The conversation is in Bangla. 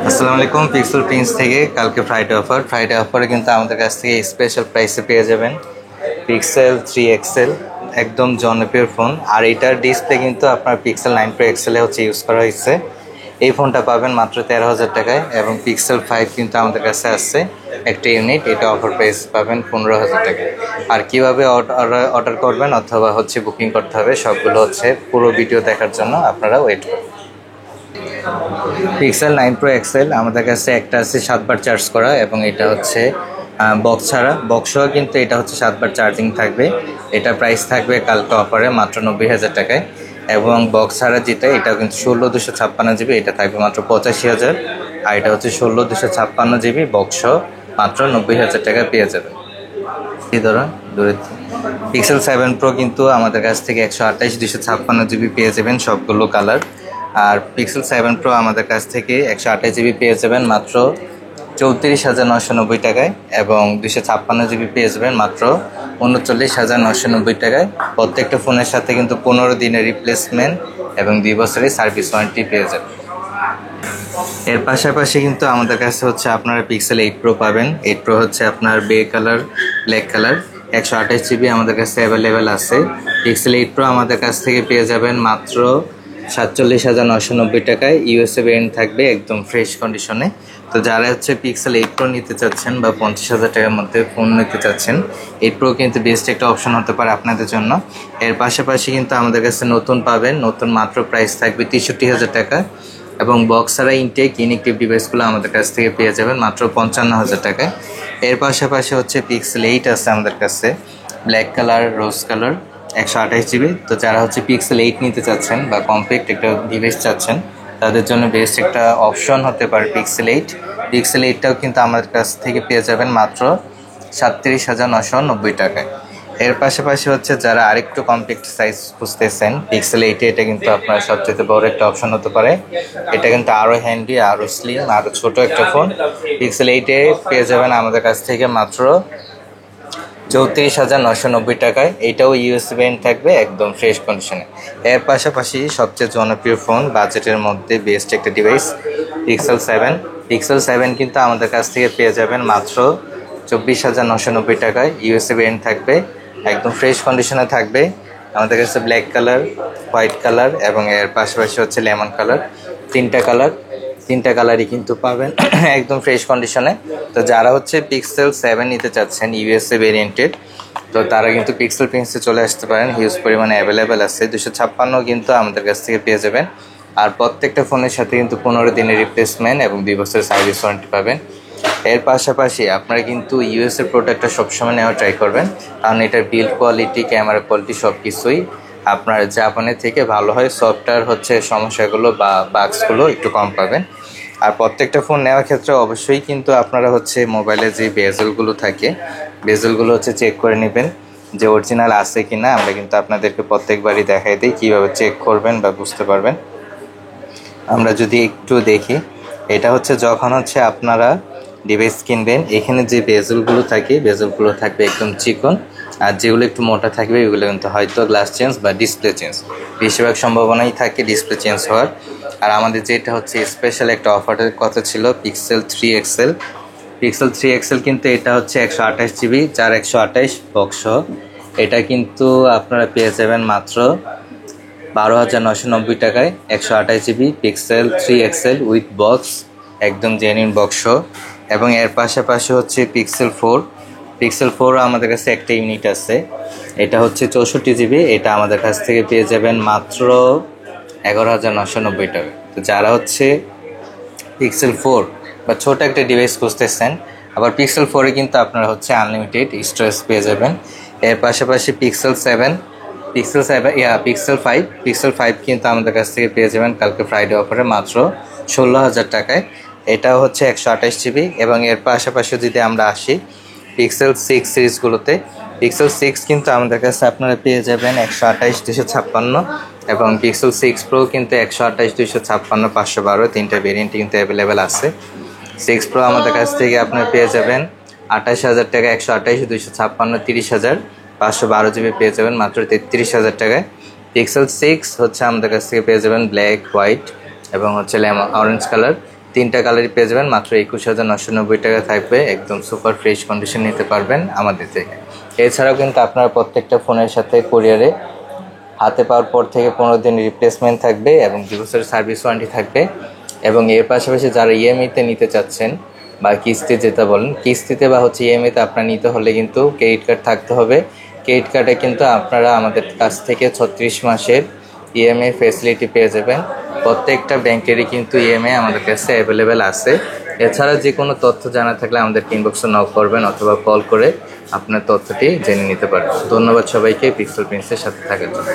আসসালামু আলাইকুম। পিক্সেল প্রিন্স থেকে কালকে ফ্রাইডে অফারে কিন্তু আমাদের কাছ থেকে স্পেশাল প্রাইসে পেয়ে যাবেন পিক্সেল 3 এক্সেল, একদম জনপ্রিয় ফোন। আর এটার ডিসপ্লে কিন্তু আপনার পিক্সেল 9 প্রো এক্সেলে হচ্ছে ইউজ করা হয়েছে। এই ফোনটা পাবেন মাত্র 13,000 টাকায়, এবং পিক্সেল 5 কিন্তু আমাদের কাছে আসছে একটা ইউনিট, এটা অফার প্রাইস পাবেন 15,000 টাকায়। আর কীভাবে অর্ডার করবেন অথবা হচ্ছে বুকিং করতে হবে সবগুলো হচ্ছে পুরো ভিডিও দেখার জন্য আপনারা ওয়েট করুন। পিক্সেল 9 প্রো এক্সেল আমাদের কাছে একটা আছে 7 বার চার্জ করা, এবং এটা হচ্ছে বক্স ছাড়া, বক্সও কিন্তু এটা হচ্ছে 7 বার চার্জিং থাকবে। এটা প্রাইস থাকবে কালকে অফারে মাত্র 90,000 টাকায়। এবং বক্স ছাড়া যেটা, এটা কিন্তু 16 256 জিবি, এটা থাকবে মাত্র 85,000। আর এটা হচ্ছে 16 256 জিবি বক্স, মাত্র 90,000 টাকায় পেয়ে যাবেন। এই ধরুন দূরে পিক্সেল 7 প্রো কিন্তু আমাদের কাছ থেকে 128 256 জিবি পেয়ে যাবেন সবগুলো কালার। আর পিক্সেল 7 প্রো আমাদের কাছ থেকে 128 জিবি পেয়ে যাবেন মাত্র 34,990 টাকায়, এবং 256 জিবি পেয়ে যাবেন মাত্র 39,990 টাকায়। প্রত্যেকটা ফোনের সাথে কিন্তু 15 দিনের রিপ্লেসমেন্ট এবং 2 বছরের সার্ভিস ওয়ারেন্টি পেয়ে যাবেন। এর পাশাপাশি কিন্তু আমাদের কাছে হচ্ছে আপনারা পিক্সেল 8 প্রো পাবেন। 8 প্রো হচ্ছে আপনার বে কালার, ব্ল্যাক কালার, 128 জিবি আমাদের কাছে অ্যাভেলেবেল আছে। পিক্সেল 8 প্রো আমাদের কাছ থেকে পেয়ে যাবেন মাত্র 47,990 টাকায়। ইউএসএ ভেরিয়েন্ট থাকবে একদম ফ্রেশ কন্ডিশনে। তো যারা হচ্ছে পিক্সেল 8 প্রো নিতে চাচ্ছেন বা 50,000 টাকার মধ্যে ফোন নিতে চাচ্ছেন, 8 প্রো কিন্তু বেস্ট একটা অপশন হতে পারে আপনাদের জন্য। এর পাশাপাশি কিন্তু আমাদের কাছে নতুন পাবেন, নতুন মাত্র প্রাইস থাকবে 63,000 টাকা, এবং বক্স ছাড়া ইনটেক ইনেকটিভ ডিভাইসগুলো আমাদের কাছ থেকে পেয়ে যাবেন মাত্র 55,000 টাকায়। এর পাশাপাশি হচ্ছে পিক্সেল 8 আছে আমাদের কাছে, ব্ল্যাক কালার, রোজ কালার, 128 জিবি। তো যারা হচ্ছে পিক্সেল 8 নিতে চাচ্ছেন বা কম্প্যাক্ট একটা ডিভাইস চাচ্ছেন, তাদের জন্য বেস্ট একটা অপশন হতে পারে পিক্সেল 8। পিক্সেল 8টাও কিন্তু আমাদের কাছ থেকে পেয়ে যাবেন মাত্র 37,990 টাকায়। এর পাশাপাশি হচ্ছে যারা আরেকটু কম্প্যাক্ট সাইজ খুঁজতেছেন, পিক্সেল 8 এটা কিন্তু আপনার সবচেয়ে বড় একটা অপশন হতে পারে। এটা কিন্তু আরও হ্যান্ডি, আরও স্লিম, আরও ছোট একটা ফোন। পিক্সেল 8 পেয়ে যাবেন আমাদের কাছ থেকে মাত্র 34,990 টাকায়। এটাও ইউএসবি ভেরিয়েন্ট থাকবে একদম ফ্রেশ কন্ডিশনে। এর পাশাপাশি সবচেয়ে জনপ্রিয় ফোন, বাজেটের মধ্যে বেস্ট একটা ডিভাইস, পিক্সেল 7। পিক্সেল 7 কিন্তু আমাদের কাছ থেকে পেয়ে যাবেন মাত্র 24,990 টাকায়। ইউএসবি ভেরিয়েন্ট থাকবে একদম ফ্রেশ কন্ডিশনে থাকবে। আমাদের কাছে ব্ল্যাক কালার, হোয়াইট কালার এবং এর পাশাপাশি হচ্ছে লেমন কালার, তিনটা কালারই কিন্তু পাবেন একদম ফ্রেশ কন্ডিশনে। তো যারা হচ্ছে পিক্সেল 7 নিতে চাচ্ছেন ইউএসএ ভেরিয়েন্টের, তো তারা কিন্তু পিক্সেল প্রিন্সে চলে আসতে পারেন, হিউজ পরিমাণে অ্যাভেলেবেল আছে। 256 কিন্তু আমাদের কাছ থেকে পেয়ে যাবেন। আর প্রত্যেকটা ফোনের সাথে কিন্তু 15 দিনের রিপ্লেসমেন্ট এবং 2 বছরের সার্ভিস ওয়ারেন্টি পাবেন। এর পাশাপাশি আপনারা কিন্তু ইউএসএর প্রোডাক্টটা সবসময় নেওয়া ট্রাই করবেন, কারণ এটার বিল্ড কোয়ালিটি, ক্যামেরা কোয়ালিটি সব কিছুই আপনার জাপানের থেকে ভালো হয়। সফটওয়্যার হচ্ছে সমস্যাগুলো বা বাগসগুলো একটু কম পাবেন। আর প্রত্যেকটা ফোন নেওয়ার ক্ষেত্রে অবশ্যই কিন্তু আপনারা হচ্ছে মোবাইলে যে বেজেলগুলো থাকে, বেজেলগুলো হচ্ছে চেক করে নেবেন যে অরিজিনাল আছে কি না। আমরা কিন্তু আপনাদেরকে প্রত্যেকবারই দেখাই দিই কীভাবে চেক করবেন বা বুঝতে পারবেন। আমরা যদি একটু দেখি, এটা হচ্ছে যখন হচ্ছে আপনারা ডিভাইস কিনবেন, এখানে যে বেজেলগুলো থাকে, বেজেলগুলো থাকবে একদম চিকন, আর যেগুলো একটু মোটা থাকবে এগুলো কিন্তু হয়তো গ্লাস চেঞ্জ বা ডিসপ্লে চেঞ্জ, বেশিরভাগ সম্ভাবনাই থাকে ডিসপ্লে চেঞ্জ হওয়ার। আর আমাদের যেটা হচ্ছে স্পেশাল একটা অফারের কথা ছিল পিক্সেল 3 এক্সেল। পিক্সেল 3 এক্সেল কিন্তু এটা হচ্ছে 128 জিবি, 128 বক্স। এটা কিন্তু আপনারা পেয়ে যাবেন মাত্র 12,990 টাকায়। 128 GB pixel 3 XL with box, একদম জেনুইন বক্স। এবং এর পাশাপাশি হচ্ছে পিক্সেল 4 আমাদের কাছে একটা ইউনিট আছে, এটা হচ্ছে 64 জিবি। এটা আমাদের কাছ থেকে পেয়ে যাবেন মাত্র 11,990 টাকা। তো যারা হচ্ছে পিক্সেল 4 বা ছোট একটা ডিভাইস খুঁজতেছেন, আবার পিক্সেল 4-এ কিন্তু আপনারা হচ্ছে আনলিমিটেড স্টোরেজ পেয়ে যাবেন। এর পাশাপাশি পিক্সেল 5 কিন্তু আমাদের কাছ থেকে পেয়ে যাবেন কালকে ফ্রাইডে অফারে মাত্র 16,000 টাকায়। এটাও হচ্ছে 128 জিবি। এবং এর পাশাপাশি যদি আমরা আসি পিক্সেল 6 সিরিজগুলোতে, পিক্সেল 6 কিন্তু আমাদের কাছে আপনারা পেয়ে যাবেন 128 256, এবং পিক্সেল 6 প্রো কিন্তু 128 256 512, তিনটা ভেরিয়েন্ট কিন্তু অ্যাভেলেবেল আছে। 6 প্রো আমাদের কাছ থেকে আপনারা পেয়ে যাবেন 28,000 টাকা, 128 256, 30,512 জিবি পেয়ে যাবেন মাত্র 33,000 টাকায়। পিক্সেল 6 হচ্ছে আমাদের কাছ থেকে পেয়ে যাবেন ব্ল্যাক, হোয়াইট এবং হচ্ছে লেমন অরেঞ্জ কালার, 3টা কালারই পেয়ে যাবেন মাত্র 21,990 টাকা থাকবে। একদম সুপার ফ্রেশ কন্ডিশন নিতে পারবেন আমাদের থেকে। এছাড়াও কিন্তু আপনারা প্রত্যেকটা ফোনের সাথে কুরিয়ারে হাতে পাওয়ার পর থেকে 15 দিন রিপ্লেসমেন্ট থাকবে এবং 2 বছরের সার্ভিস ওয়ারেন্টি থাকবে। এবং এর পাশাপাশি যারা ইএমআইতে নিতে চাচ্ছেন বা কিস্তি যেটা বলেন, কিস্তিতে বা ইএমআইতে আপনার নিতে হলে কিন্তু ক্রেডিট কার্ড থাকতে হবে। ক্রেডিট কার্ডে কিন্তু আপনারা আমাদের কাছ থেকে 36 মাসের ইএমআই ফ্যাসিলিটি পেয়ে যাবেন। প্রত্যেকটা ব্যাংকেরই কিন্তু ইএমআই আমাদের কাছে অ্যাভেলেবেল আছে। এছাড়া যে কোনো তথ্য জানা থাকলে আমাদের ইনবক্সে নক করবেন অথবা কল করে আপনার তথ্যটি জেনে নিতে পারবেন। ধন্যবাদ সবাইকে পিক্সেল প্রিন্সের সাথে থাকার জন্য।